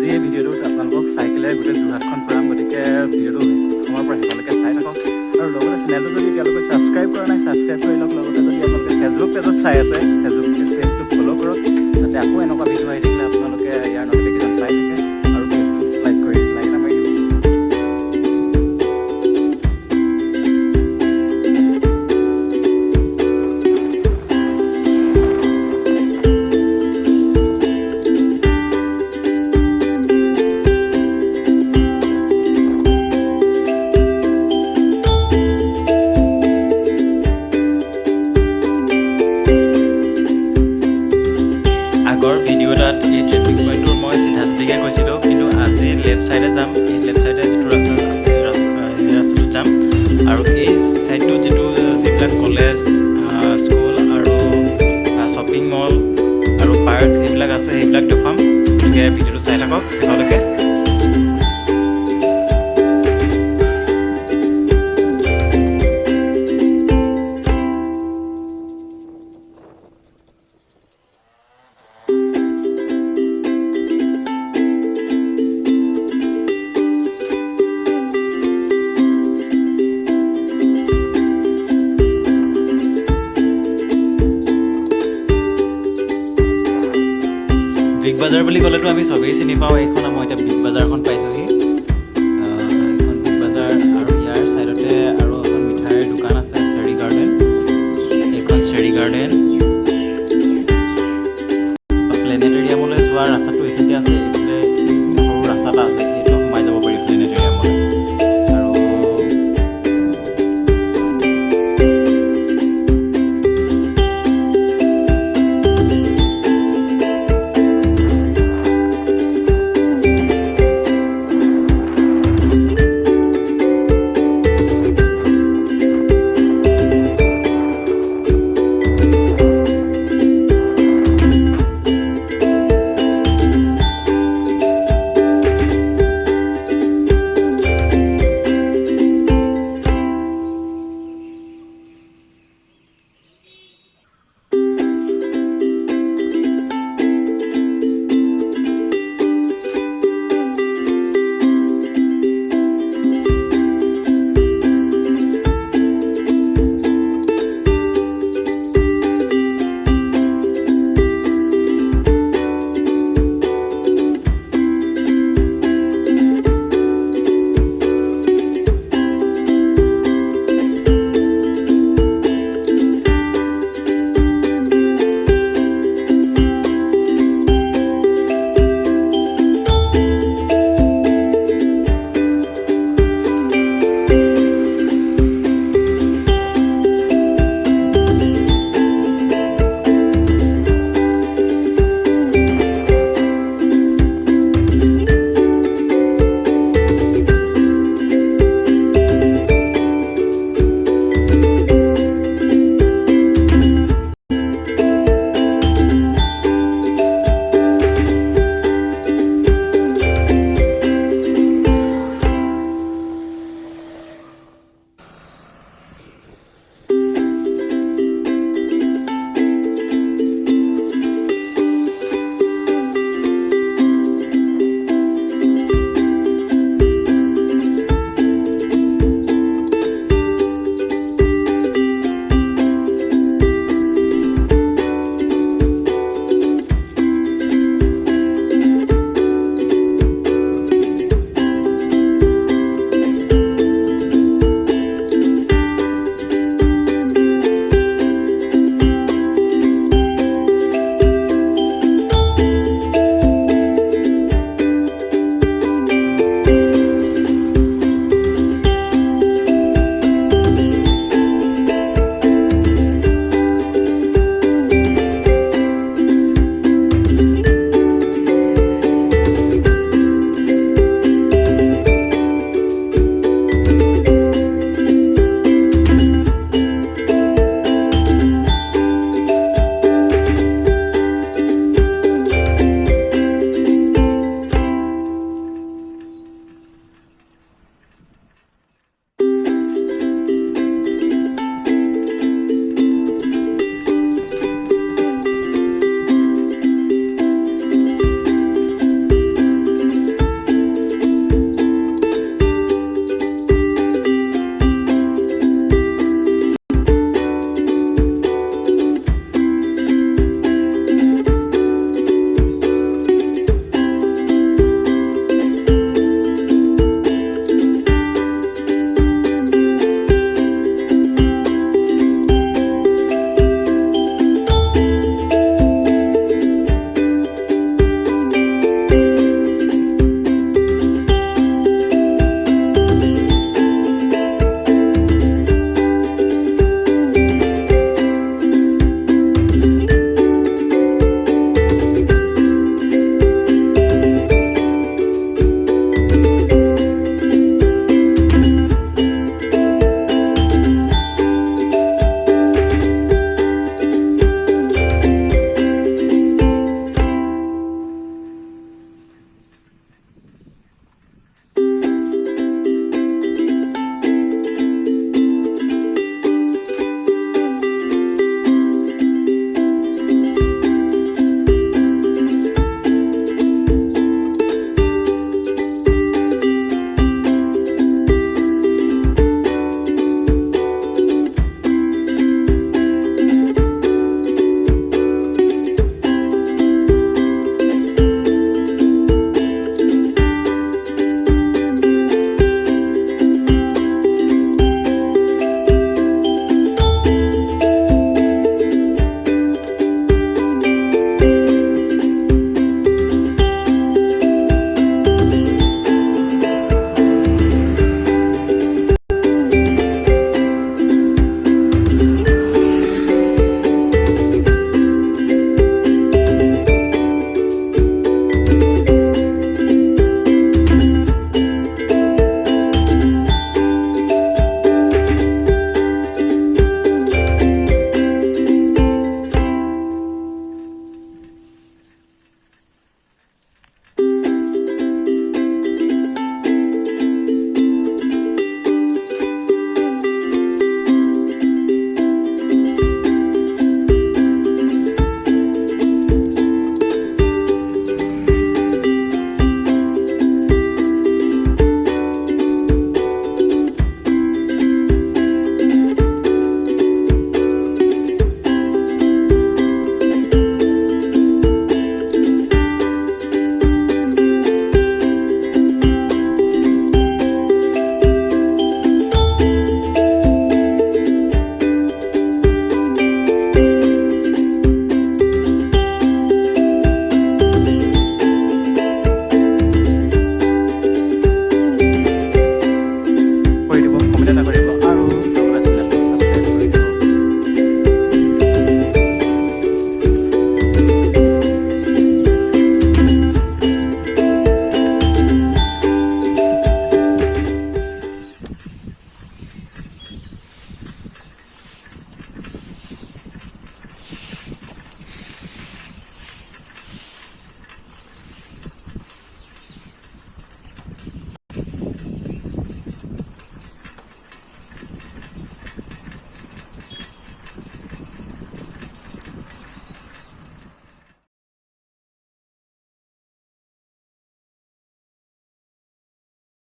আজি এই ভিডিঅ'টোত আপোনালোকক চাইকেলেৰে গোটেই যোৰহাটখন ফুৰাম, গতিকে ভিডিঅ'টো প্ৰথমৰ পৰা শেষলৈকে চাই থাকক। আৰু লগতে চেনেলটো যদি এতিয়ালৈকে ছাবস্ক্ৰাইব কৰা নাই, ছাবস্ক্ৰাইব কৰি লওক। লগতে যদি আপোনালোকে ফেচবুক পেজত চাই আছে, ফেচবুক পেজটো ফ'ল' কৰক, যাতে আকৌ এনেকুৱা ভিডিঅ' আহি থাকিলে আপোনালোকে ইয়াৰ নটিফিকেশ্যন পাই থাকে। আৰু পেজটো লাইক কৰি লাইক এটা মাৰি দিব। আগৰ ভিডিঅ' এটাত এই ট্ৰেফিক পইণ্টটোৰ মই চিধা চিধিকৈ গৈছিলোঁ, কিন্তু আজি লেফ্ট ছাইডে যাম। এই লেফ্ট ছাইডে যিটো ৰাস্তা আছে এই ৰাস্তাটোত যাম। আৰু এই ছাইডটোত যিবিলাক কলেজ, স্কুল আৰু শ্বপিং মল আৰু পাৰ্ক এইবিলাক আছে, সেইবিলাক দেখুৱাম। গতিকে ভিডিঅ'টো চাই থাকক শেষলৈকে। বিগ বাজাৰ বুলি ক'লেতো আমি চবেই চিনি পাওঁ। এইখন মই এতিয়া বিগ বাজাৰখন পাইছোঁহি।